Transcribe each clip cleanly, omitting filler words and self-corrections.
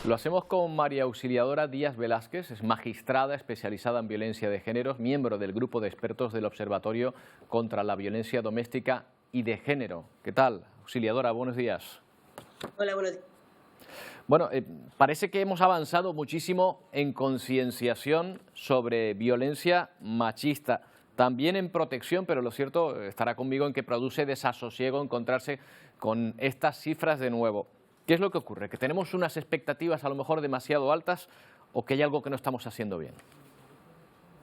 Lo hacemos con María Auxiliadora Díaz Velázquez, es magistrada especializada en violencia de género, miembro del grupo de expertos del Observatorio contra la Violencia Doméstica y de Género. ¿Qué tal, Auxiliadora? Buenos días. Hola, buenos días. Bueno, parece que hemos avanzado muchísimo en concienciación sobre violencia machista, también en protección, pero lo cierto estará conmigo en que produce desasosiego encontrarse con estas cifras de nuevo. ¿Qué es lo que ocurre? ¿Que tenemos unas expectativas a lo mejor demasiado altas o que hay algo que no estamos haciendo bien?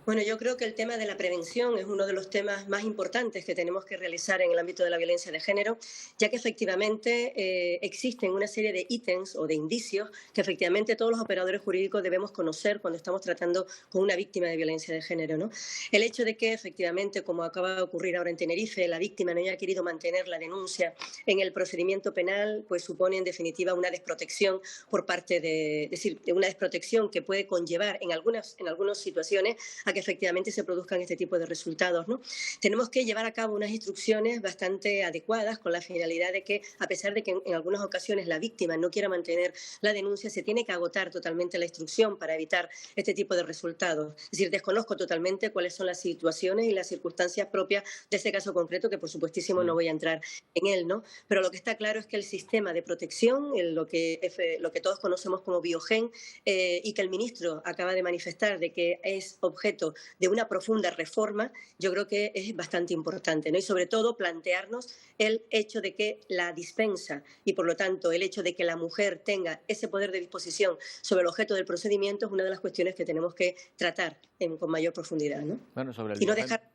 Bueno, yo creo que el tema de la prevención es uno de los temas más importantes que tenemos que realizar en el ámbito de la violencia de género, ya que efectivamente existen una serie de ítems o de indicios que efectivamente todos los operadores jurídicos debemos conocer cuando estamos tratando con una víctima de violencia de género, ¿no? El hecho de que efectivamente, como acaba de ocurrir ahora en Tenerife, la víctima no haya querido mantener la denuncia en el procedimiento penal, pues supone en definitiva una desprotección por parte es decir, una desprotección que puede conllevar en algunas situaciones a que efectivamente se produzcan este tipo de resultados, ¿no? Tenemos que llevar a cabo unas instrucciones bastante adecuadas con la finalidad de que, a pesar de que en algunas ocasiones la víctima no quiera mantener la denuncia, se tiene que agotar totalmente la instrucción para evitar este tipo de resultados. Es decir, desconozco totalmente cuáles son las situaciones y las circunstancias propias de ese caso concreto, que por supuestísimo no voy a entrar en él, ¿no? Pero lo que está claro es que el sistema de protección, lo que todos conocemos como Biogen, y que el ministro acaba de manifestar de que es objeto de una profunda reforma, yo creo que es bastante importante, ¿no? Y sobre todo plantearnos el hecho de que la dispensa y por lo tanto el hecho de que la mujer tenga ese poder de disposición sobre el objeto del procedimiento es una de las cuestiones que tenemos que tratar con mayor profundidad, ¿no? Bueno, sobre el Y no Biogen. dejar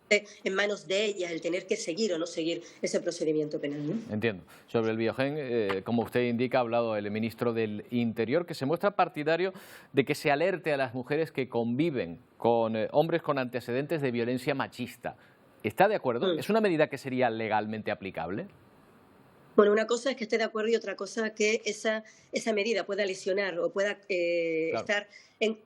en manos de ellas el tener que seguir o no seguir ese procedimiento penal, ¿no? Entiendo. Sobre el Biogen, como usted indica, ha hablado el ministro del Interior, que se muestra partidario de que se alerte a las mujeres que conviven con hombres con antecedentes de violencia machista. ¿Está de acuerdo? ¿Es una medida que sería legalmente aplicable? Bueno, una cosa es que esté de acuerdo y otra cosa que esa medida pueda lesionar o pueda Claro. estar en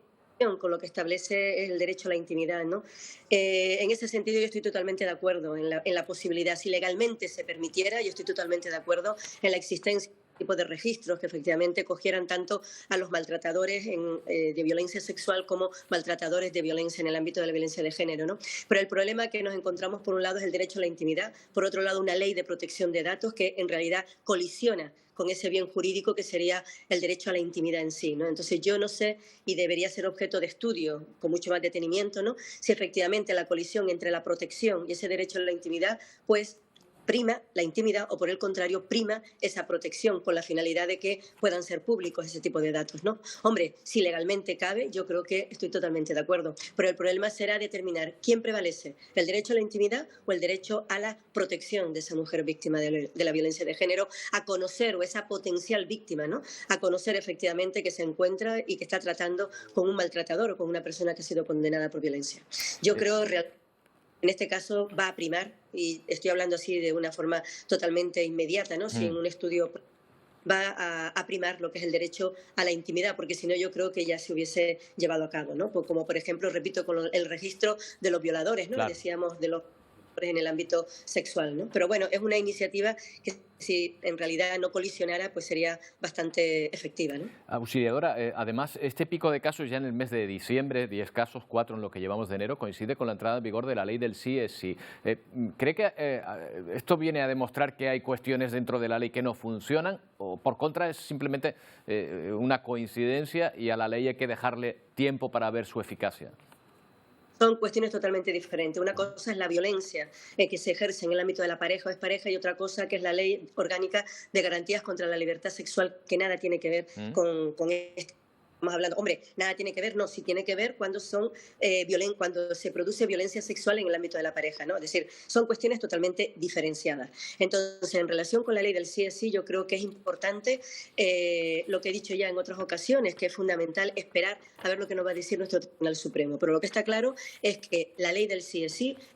con lo que establece el derecho a la intimidad, ¿no? En ese sentido yo estoy totalmente de acuerdo en la posibilidad. Si legalmente se permitiera, yo estoy totalmente de acuerdo en la existencia de tipo de registros que efectivamente cogieran tanto a los maltratadores de violencia sexual como maltratadores de violencia en el ámbito de la violencia de género, ¿no? Pero el problema que nos encontramos, por un lado, es el derecho a la intimidad, por otro lado, una ley de protección de datos que en realidad colisiona con ese bien jurídico que sería el derecho a la intimidad en sí, ¿no? Entonces yo no sé, y debería ser objeto de estudio con mucho más detenimiento, ¿no?, si efectivamente la colisión entre la protección y ese derecho a la intimidad, pues prima la intimidad o por el contrario prima esa protección con la finalidad de que puedan ser públicos ese tipo de datos, ¿no? Hombre, si legalmente cabe, yo creo que estoy totalmente de acuerdo, pero el problema será determinar quién prevalece, el derecho a la intimidad o el derecho a la protección de esa mujer víctima de la violencia de género, a conocer, o esa potencial víctima, ¿no?, a conocer efectivamente que se encuentra y que está tratando con un maltratador o con una persona que ha sido condenada por violencia. Yo creo realmente en este caso va a primar, y estoy hablando así de una forma totalmente inmediata, ¿no?, sin un estudio, va a primar lo que es el derecho a la intimidad, porque si no yo creo que ya se hubiese llevado a cabo, ¿no? Pues como por ejemplo, repito, con el registro de los violadores, ¿no? Claro. Decíamos de los en el ámbito sexual, ¿no? Pero bueno, es una iniciativa que si en realidad no colisionara, pues sería bastante efectiva, ¿no? Auxiliadora, además, este pico de casos ya en el mes de diciembre, 10 casos, 4 en lo que llevamos de enero, coincide con la entrada en vigor de la ley del sí es sí. ¿Cree que esto viene a demostrar que hay cuestiones dentro de la ley que no funcionan o por contra es simplemente una coincidencia y a la ley hay que dejarle tiempo para ver su eficacia? Son cuestiones totalmente diferentes. Una cosa es la violencia que se ejerce en el ámbito de la pareja o expareja y otra cosa que es la Ley Orgánica de Garantías contra la Libertad Sexual, que nada tiene que ver con esto. Estamos hablando, hombre, nada tiene que ver, no, sí tiene que ver cuando cuando se produce violencia sexual en el ámbito de la pareja, ¿no? Es decir, son cuestiones totalmente diferenciadas. Entonces, en relación con la ley del sí es sí, yo creo que es importante lo que he dicho ya en otras ocasiones, que es fundamental esperar a ver lo que nos va a decir nuestro Tribunal Supremo. Pero lo que está claro es que la ley del sí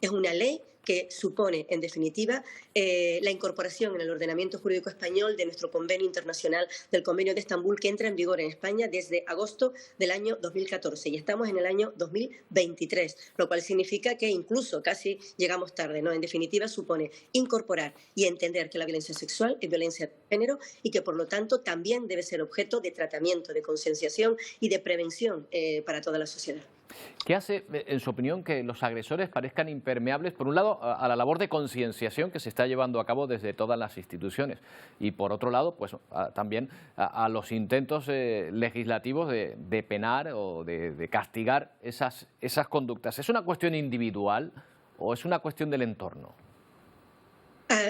es una ley que supone, en definitiva, la incorporación en el ordenamiento jurídico español de nuestro convenio internacional, del Convenio de Estambul, que entra en vigor en España desde agosto del año 2014 y estamos en el año 2023, lo cual significa que incluso casi llegamos tarde, ¿no? En definitiva, supone incorporar y entender que la violencia sexual es violencia de género y que, por lo tanto, también debe ser objeto de tratamiento, de concienciación y de prevención para toda la sociedad. ¿Qué hace, en su opinión, que los agresores parezcan impermeables, por un lado, a la labor de concienciación que se está llevando a cabo desde todas las instituciones y, por otro lado, pues también a los intentos legislativos de penar o de castigar esas conductas? ¿Es una cuestión individual o es una cuestión del entorno?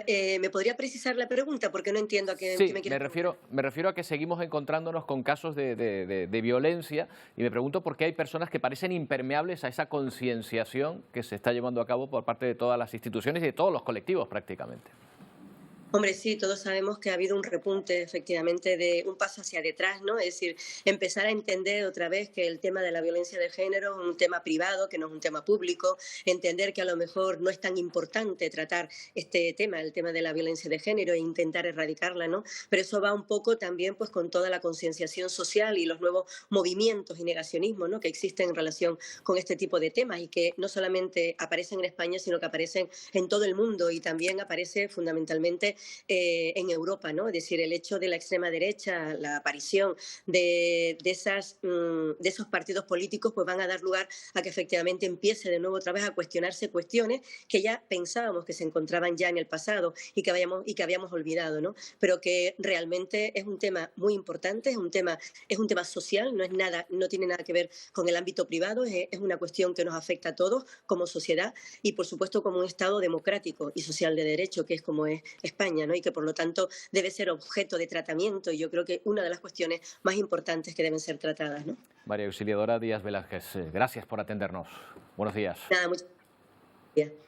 ¿Me podría precisar la pregunta? Porque no entiendo a qué Sí, me quieres preguntar. me refiero a que seguimos encontrándonos con casos de violencia y me pregunto por qué hay personas que parecen impermeables a esa concienciación que se está llevando a cabo por parte de todas las instituciones y de todos los colectivos prácticamente. Hombre, sí, todos sabemos que ha habido un repunte, efectivamente, de un paso hacia detrás, ¿no? Es decir, empezar a entender otra vez que el tema de la violencia de género es un tema privado, que no es un tema público, entender que a lo mejor no es tan importante tratar este tema, el tema de la violencia de género, e intentar erradicarla, ¿no? Pero eso va un poco también pues con toda la concienciación social y los nuevos movimientos y negacionismos, ¿no?, que existen en relación con este tipo de temas y que no solamente aparecen en España, sino que aparecen en todo el mundo y también aparece fundamentalmente en Europa, ¿no? Es decir, el hecho de la extrema derecha, la aparición de esos partidos políticos, pues van a dar lugar a que efectivamente empiece de nuevo otra vez a cuestionarse cuestiones que ya pensábamos que se encontraban ya en el pasado y que habíamos olvidado, ¿no? Pero que realmente es un tema muy importante, es un tema social, no tiene nada que ver con el ámbito privado, es una cuestión que nos afecta a todos como sociedad y, por supuesto, como un Estado democrático y social de derecho, que es como es España, ¿no? Y que, por lo tanto, debe ser objeto de tratamiento y yo creo que una de las cuestiones más importantes que deben ser tratadas, ¿no? María Auxiliadora Díaz Velázquez, gracias por atendernos. Buenos días. Nada, muchas gracias.